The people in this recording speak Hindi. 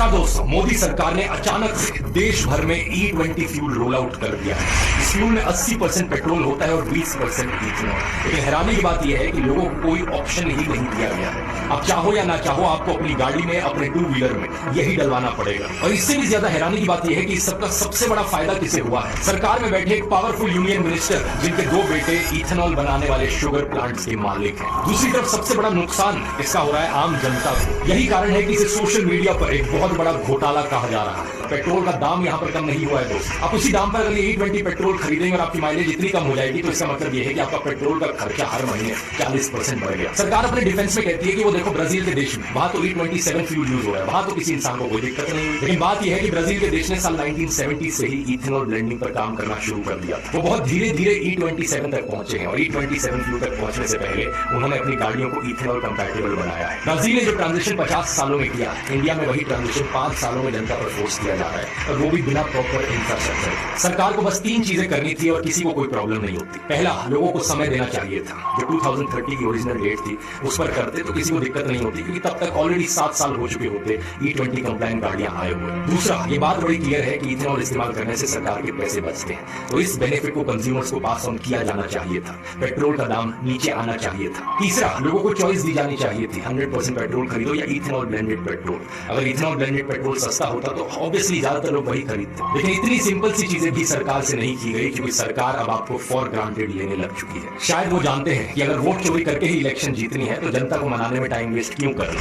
नमस्कार दोस्तों, मोदी सरकार ने अचानक से देश भर में E20 फ्यूल रोल आउट कर दिया है। इस फ्यूल में 80% पेट्रोल होता है और 20% इथेनॉल। लेकिन हैरानी की बात यह है कि लोगों को कोई ऑप्शन ही नहीं दिया गया है। आप चाहो या ना चाहो, आपको अपनी गाड़ी में, अपने टू व्हीलर में यही डलवाना पड़ेगा। और इससे भी ज्यादा हैरानी की बात यह है कि इस सबका सबसे बड़ा फायदा किसे हुआ है? सरकार में बैठे एक पावरफुल यूनियन मिनिस्टर, जिनके दो बेटे इथेनॉल बनाने वाले शुगर प्लांट्स के मालिक हैं। दूसरी तरफ सबसे बड़ा नुकसान इसका हो रहा है आम जनता को। यही कारण है कि इसे सोशल मीडिया पर एक बहुत बड़ा घोटाला कहा जा रहा है। पेट्रोल का दाम यहाँ पर कम नहीं हुआ है दोस्त। आप उसी दाम पर अगर E20 पेट्रोल खरीदेंगे और आपकी माइलेज इतनी कम हो जाएगी, तो इसका मतलब यह है कि आपका पेट्रोल का खर्चा हर महीने 40% बढ़ गया। सरकार अपने डिफेंस में कहती है कि वो देखो, ब्राजील के देश में वहां तो E27 फ्यूल यूज हो रहा है, वहां तो किसी इंसान को कोई दिक्कत नहीं। लेकिन बात यह है कि ब्राजील के देश ने साल 1970 से ही इथेनॉल ब्लेंडिंग पर काम करना शुरू कर दिया। वो बहुत धीरे धीरे E27 तक पहुंचे हैं और E27 फ्यूल तक पहुंचने से पहले उन्होंने अपनी गाड़ियों को इथेनॉल कंपैटिबल बनाया है। ब्राजील ने जो ट्रांजिशन 50 सालों में किया, इंडिया में वही ट्रांजिशन 5 सालों में जनता पर फोर्स किया जा रहा है, और वो भी बिना प्रॉपर इंफ्रास्ट्रक्चर। सरकार को बस 3 चीजें करनी थी और किसी को कोई प्रॉब्लम नहीं होती। पहला, लोगों को समय देना चाहिए था। जो 2030 की ओरिजिनल डेट थी उस पर करते तो किसी को दिक्कत नहीं होती, क्योंकि तब तक ऑलरेडी 7 साल हो चुके होते E20 कंप्लायंट गाड़ियां आए हुए। दूसरा, ये बात बड़ी क्लियर है कि इथेनॉल इस्तेमाल करने से सरकार के पैसे बचते हैं, तो इस बेनिफिट को कंज्यूमर्स को पास ऑन किया जाना चाहिए था। पेट्रोल का दाम नीचे आना चाहिए था। तीसरा, लोगों को चॉइस दी जानी चाहिए थी, 100% पेट्रोल खरीदो या इथेनॉल ब्लेंडेड पेट्रोल। अगर इथेनॉल ब्लेंडेड पेट्रोल सस्ता होता तो ऑब्वियसली ज्यादातर लोग वही खरीदते। लेकिन इतनी सिंपल सी चीजें भी सरकार से नहीं की गई, क्योंकि सरकार अब आपको फॉर ग्रांटेड लेने लग चुकी है। शायद वो जानते हैं कि अगर वोट चोरी करके ही इलेक्शन जीतनी है तो जनता को मनाने में टाइम वेस्ट क्यों करना।